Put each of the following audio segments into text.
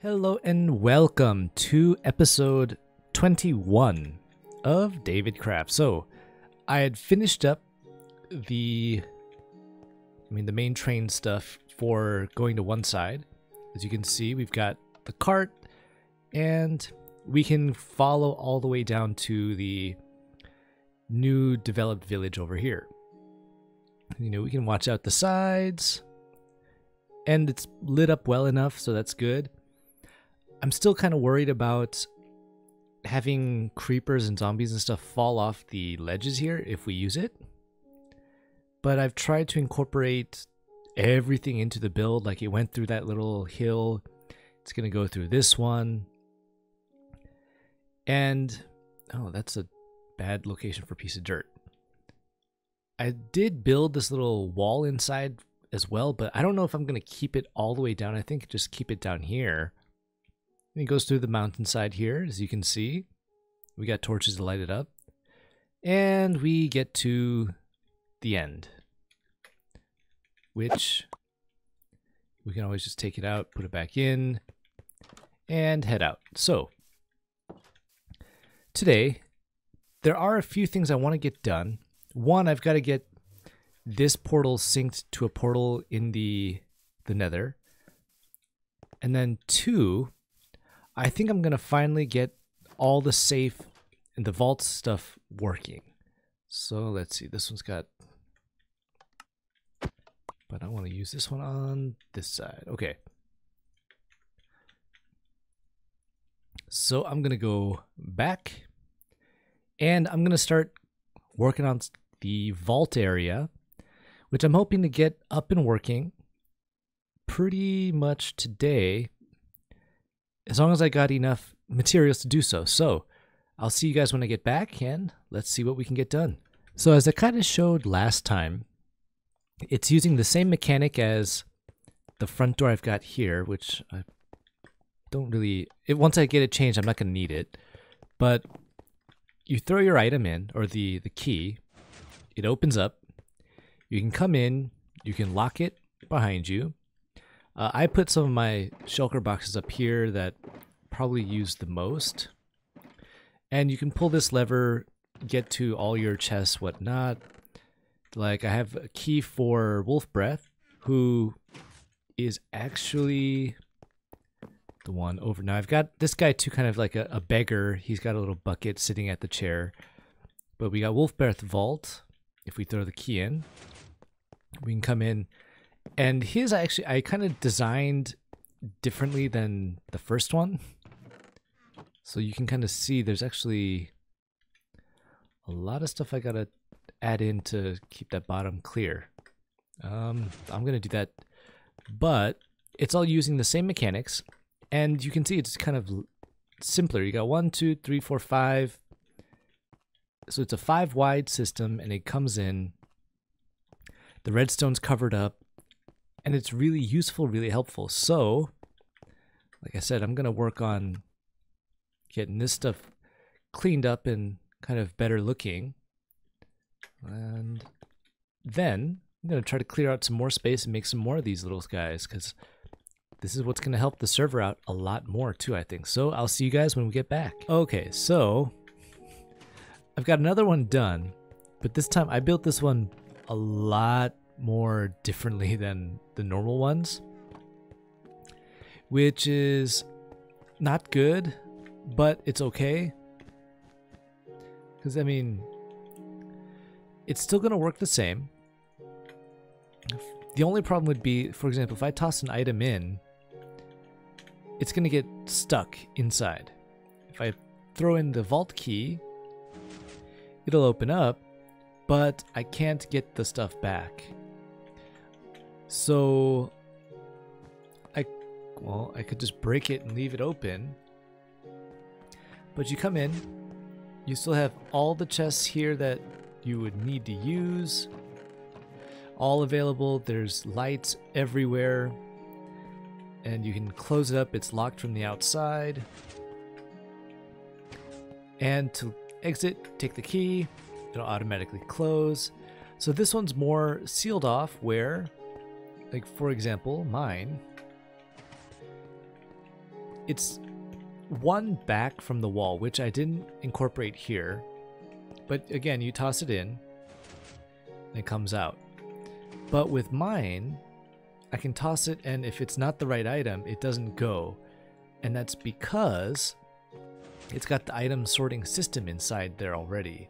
Hello and welcome to episode 21 of David Craft. So, I had finished up the main train stuff for going to one side. As you can see, we've got the cart and we can follow all the way down to the new developed village over here. We can watch out the sides and it's lit up well enough, so that's good. I'm still kind of worried about having creepers and zombies and stuff fall off the ledges here if we use it. But I've tried to incorporate everything into the build. Like it went through that little hill. It's going to go through this one. And, oh, that's a bad location for a piece of dirt. I did build this little wall inside as well, but I don't know if I'm going to keep it all the way down. I think just keep it down here. And it goes through the mountainside here, as you can see. We got torches to light it up. And we get to the end, which we can always just take it out, put it back in, and head out. So, today, there are a few things I want to get done. One, I've got to get this portal synced to a portal in the Nether. And then two, I think I'm going to finally get all the safe and the vault stuff working. So let's see, this one's got, but I want to use this one on this side. Okay. So I'm going to go back and I'm going to start working on the vault area, which I'm hoping to get up and working pretty much today, as long as I got enough materials to do so. So I'll see you guys when I get back and let's see what we can get done. So as I kind of showed last time, it's using the same mechanic as the front door I've got here, which I don't really, once I get it changed, I'm not going to need it. But you throw your item in, or the key, it opens up, you can come in, you can lock it behind you. I put some of my shulker boxes up here that probably use the most. And you can pull this lever, get to all your chests, whatnot. Like I have a key for Wolf Breath, who is actually the one over. Now I've got this guy too, kind of like a beggar. He's got a little bucket sitting at the chair. But we got Wolf Breath Vault. If we throw the key in, we can come in. And his actually, I kind of designed differently than the first one. So you can kind of see there's actually a lot of stuff I got to add in to keep that bottom clear. I'm going to do that. But it's all using the same mechanics. And you can see it's kind of simpler. You got 1, 2, 3, 4, 5. So it's a 5 wide system and it comes in. The redstone's covered up. And it's really useful, really helpful. So, like I said, I'm going to work on getting this stuff cleaned up and kind of better looking. And then I'm going to try to clear out some more space and make some more of these little guys, because this is what's going to help the server out a lot more too, I think. So I'll see you guys when we get back. Okay, so I've got another one done, but this time I built this one a lot more differently than the normal ones, which is not good, but it's okay, because I mean it's still gonna work the same. The only problem would be, for example, if I toss an item in, it's gonna get stuck inside. If I throw in the vault key, it'll open up, but I can't get the stuff back. So I could just break it and leave it open. But you come in, you still have all the chests here that you would need to use, all available. There's lights everywhere, and you can close it up. It's locked from the outside. And to exit, take the key, it'll automatically close. So this one's more sealed off, where, like for example, mine, it's one back from the wall, which I didn't incorporate here. But again, you toss it in and it comes out. But with mine, I can toss it, and if it's not the right item, it doesn't go. And that's because it's got the item sorting system inside there already.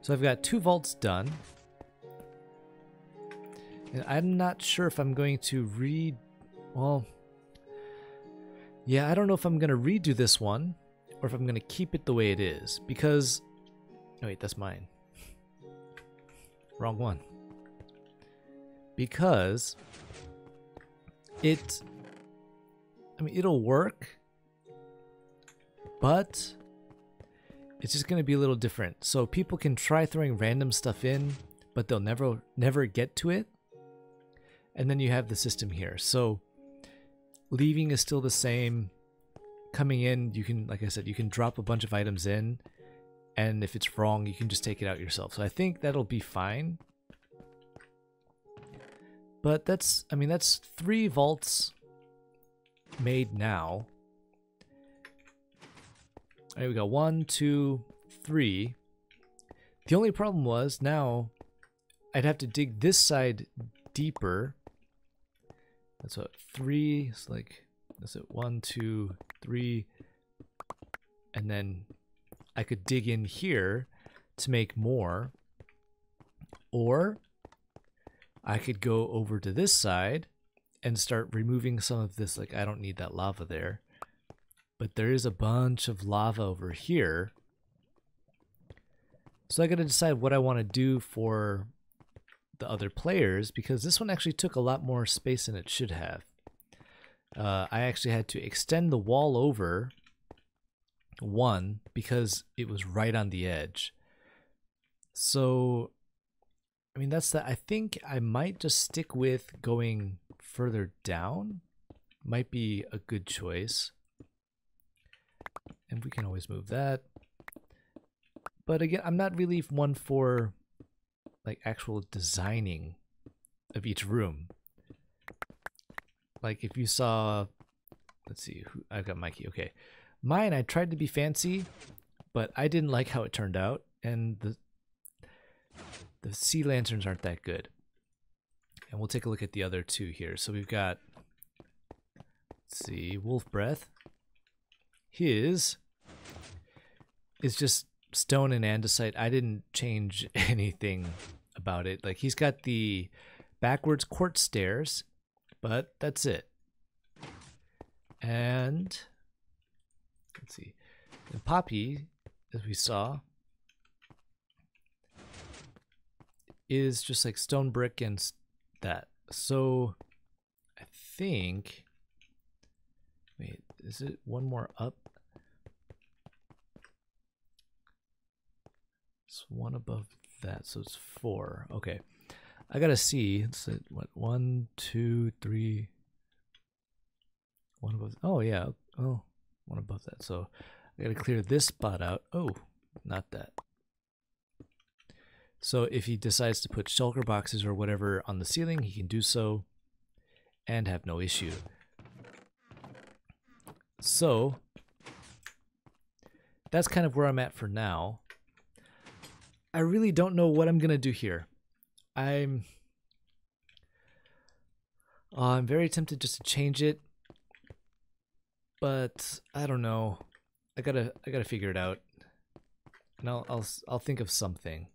So I've got 2 vaults done. And I'm not sure if I'm going to well, yeah, I don't know if I'm going to redo this one or if I'm going to keep it the way it is, because, oh wait, that's mine. Wrong one. Because I mean, it'll work, but it's just going to be a little different. So people can try throwing random stuff in, but they'll never get to it. And then you have the system here. So leaving is still the same. Coming in, you can, like I said, you can drop a bunch of items in, and if it's wrong, you can just take it out yourself. So I think that'll be fine. But that's 3 vaults made now. All right, we got 1, 2, 3. The only problem was now I'd have to dig this side deeper. That's what 3 is like. That's it. 1, 2, 3, and then I could dig in here to make more, or I could go over to this side and start removing some of this. Like, I don't need that lava there, but there is a bunch of lava over here. So I got to decide what I want to do for the other players, because this one actually took a lot more space than it should have. I actually had to extend the wall over one because it was right on the edge. So, I mean, I think I might just stick with going further down. Might be a good choice. And we can always move that. But again, I'm not really one for like actual designing of each room. Like if you saw, let's see, I've got Mikey. Okay, mine, I tried to be fancy, but I didn't like how it turned out, and the sea lanterns aren't that good. And we'll take a look at the other 2 here. So we've got, let's see, Wolf Breath. His is just stone and andesite. I didn't change anything about it. Like, he's got the backwards quartz stairs, but that's it. And let's see, and Poppy, as we saw, is just like stone brick and that. So I think, wait, is it one more up? It's one above that, so it's 4. Okay, I gotta see. It's what, 1, 2, 3. One above. Oh yeah. Oh, one above that. So I gotta clear this spot out. Oh, not that. So if he decides to put shulker boxes or whatever on the ceiling, he can do so and have no issue. So that's kind of where I'm at for now. I really don't know what I'm gonna do here. I'm very tempted just to change it, but I don't know. I gotta figure it out, and I'll think of something.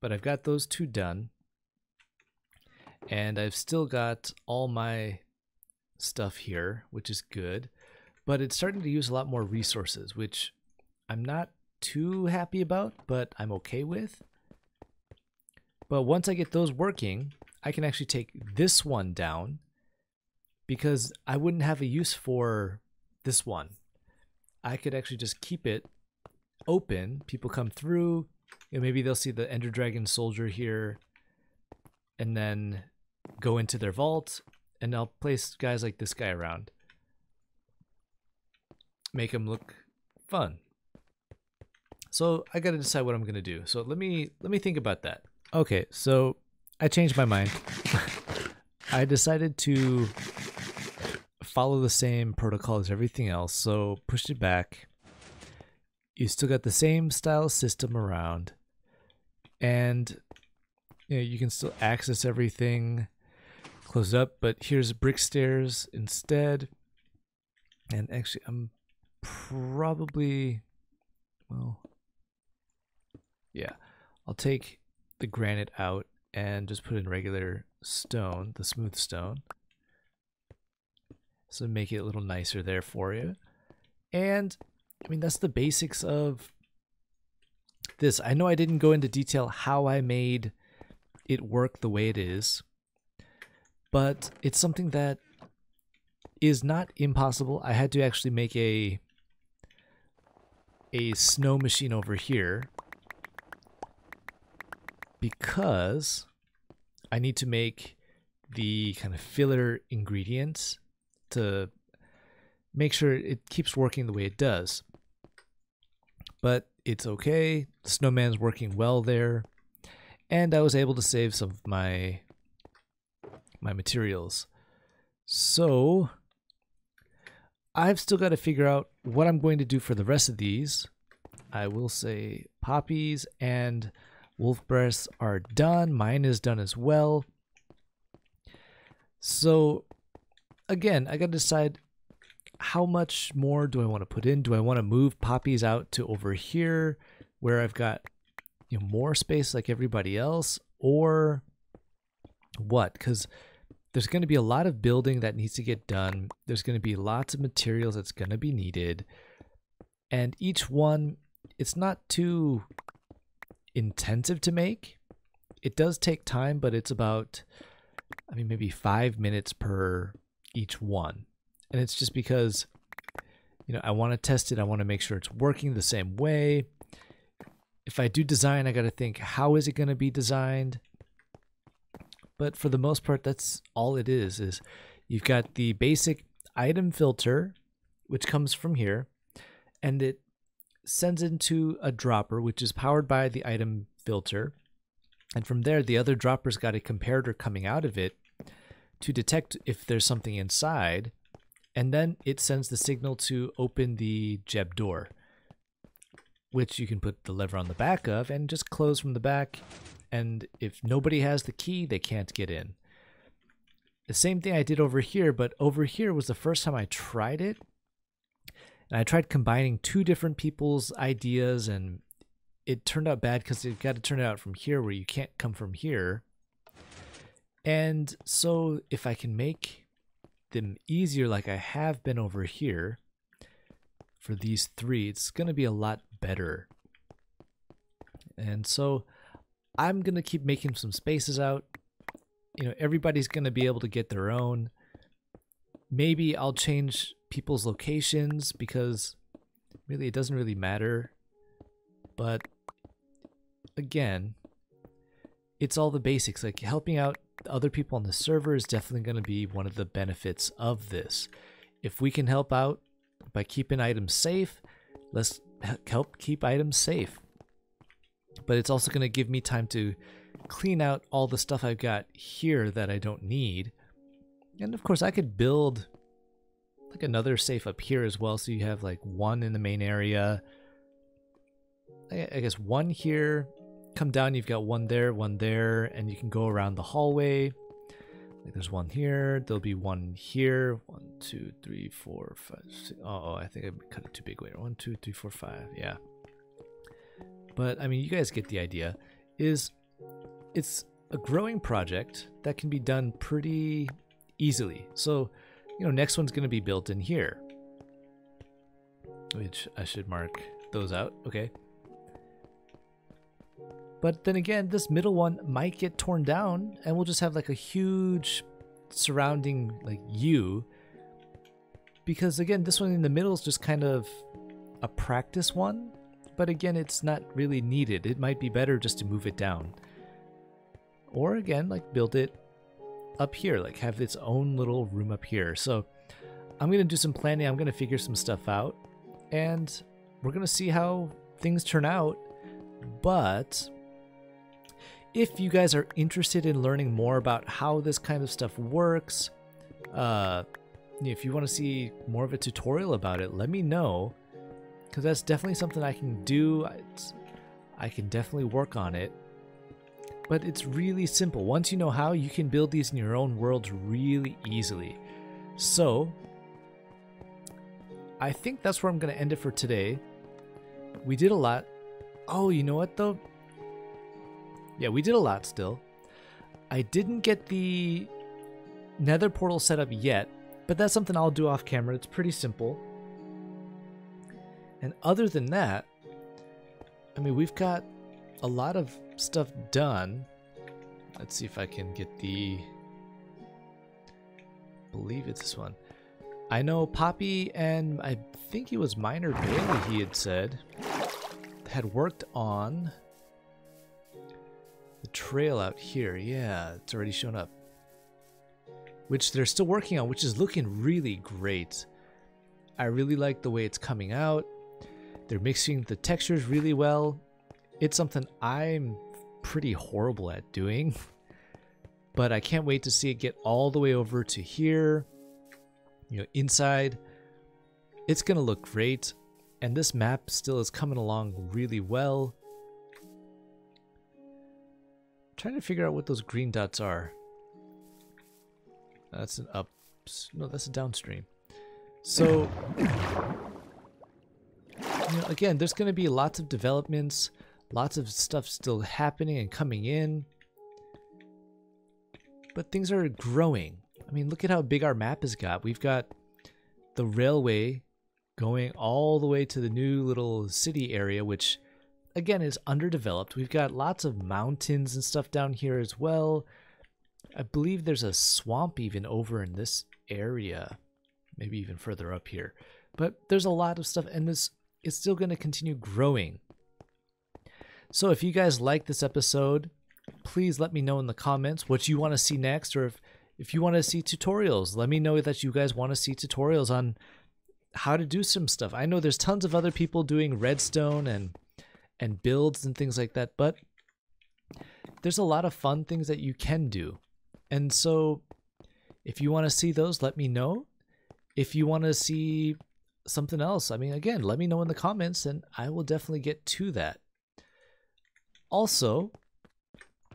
But I've got those 2 done, and I've still got all my stuff here, which is good. But it's starting to use a lot more resources, which I'm not too happy about, but I'm okay with. But once I get those working, I can actually take this one down, because I wouldn't have a use for this one. I could actually just keep it open. People come through, you know, maybe they'll see the Ender Dragon soldier here and then go into their vault, and I'll place guys like this guy around. Make them look fun. So I got to decide what I'm going to do. So let me think about that. Okay, so I changed my mind. I decided to follow the same protocol as everything else. So pushed it back. You still got the same style system around, and you can still access everything. Close it up, but here's brick stairs instead. And actually, I'm probably, well, yeah, I'll take the granite out and just put in regular stone, the smooth stone. So make it a little nicer there for you. And I mean, that's the basics of this. I know I didn't go into detail how I made it work the way it is, but it's something that is not impossible. I had to actually make a snow machine over here because I need to make the kind of filler ingredients to make sure it keeps working the way it does. But it's okay. The snowman's working well there, and I was able to save some of my materials. So I've still got to figure out what I'm going to do for the rest of these. I will say poppies and wolf breasts are done. Mine is done as well. So again, I got to decide how much more do I want to put in. Do I want to move poppies out to over here where I've got more space like everybody else, or what? Because there's going to be a lot of building that needs to get done. There's going to be lots of materials that's going to be needed. And each one, it's not too intensive to make. It does take time, but it's about, I mean, maybe 5 minutes per each one. And it's just because, I want to test it. I want to make sure it's working the same way. If I do design, I got to think, how is it going to be designed? But for the most part, that's all it is you've got the basic item filter, which comes from here, and it sends into a dropper, which is powered by the item filter. And from there, the other dropper's got a comparator coming out of it to detect if there's something inside. And then it sends the signal to open the Jeb door, which you can put the lever on the back of and just close from the back. And if nobody has the key, they can't get in. The same thing I did over here, but over here was the first time I tried it. And I tried combining two different people's ideas, and it turned out bad because it got to turn it out from here where you can't come from here. And so if I can make them easier like I have been over here for these three, it's going to be a lot better. And so I'm going to keep making some spaces out. Everybody's going to be able to get their own. Maybe I'll change people's locations because really it doesn't really matter. But again, it's all the basics. Like helping out other people on the server is definitely going to be one of the benefits of this. If we can help out by keeping items safe, let's help keep items safe. But it's also going to give me time to clean out all the stuff I've got here that I don't need. And of course I could build like another safe up here as well, so you have like one in the main area, I guess one here, come down, you've got one there, and you can go around the hallway. Like there's one here, there'll be one here. 1, 2, 3, 4, 5, 6. Oh, I think I cut it too big. Wait, 1, 2, 3, 4, 5. Yeah. But I mean, you guys get the idea. It's a growing project that can be done pretty easily. So, next one's going to be built in here, which I should mark those out. Okay. But then again, this middle one might get torn down and we'll just have like a huge surrounding like U. Because again, this one in the middle is just kind of a practice one. But again, it's not really needed. It might be better just to move it down. Or again, like build it up here, like have its own little room up here. So I'm going to do some planning. I'm going to figure some stuff out. And we're going to see how things turn out. But if you guys are interested in learning more about how this kind of stuff works, if you want to see more of a tutorial about it, let me know, because that's definitely something I can do. I can definitely work on it. But it's really simple. Once you know how, you can build these in your own worlds really easily. So I think that's where I'm going to end it for today. We did a lot. Oh, you know what though? Yeah, we did a lot still. I didn't get the nether portal set up yet, but that's something I'll do off camera. It's pretty simple. And other than that, I mean, we've got a lot of stuff done. Let's see if I can get the... I believe it's this one. I know Poppy and I think it was Miner Bailey, he had said, had worked on the trail out here. Yeah, it's already shown up. Which they're still working on, which is looking really great. I really like the way it's coming out. They're mixing the textures really well. It's something I'm pretty horrible at doing. But I can't wait to see it get all the way over to here. You know, inside. It's going to look great. And this map still is coming along really well. I'm trying to figure out what those green dots are. That's an up. No, that's a downstream. So, you know, again, there's going to be lots of developments, lots of stuff still happening and coming in. But things are growing. I mean, look at how big our map has got. We've got the railway going all the way to the new little city area, which, again, is underdeveloped. We've got lots of mountains and stuff down here as well. I believe there's a swamp even over in this area, maybe even further up here. But there's a lot of stuff, and this is still going to continue growing. So if you guys like this episode, please let me know in the comments what you want to see next, or if you want to see tutorials, let me know that you guys want to see tutorials on how to do some stuff. I know there's tons of other people doing redstone and builds and things like that, but there's a lot of fun things that you can do. And so if you want to see those, let me know. If you want to see something else, I mean, again, let me know in the comments and I will definitely get to that. Also,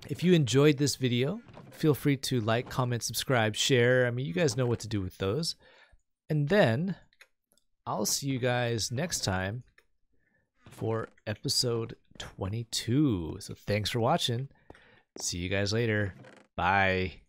if you enjoyed this video, feel free to like, comment, subscribe, share. I mean, you guys know what to do with those. And then I'll see you guys next time for episode 22. So thanks for watching. See you guys later. Bye.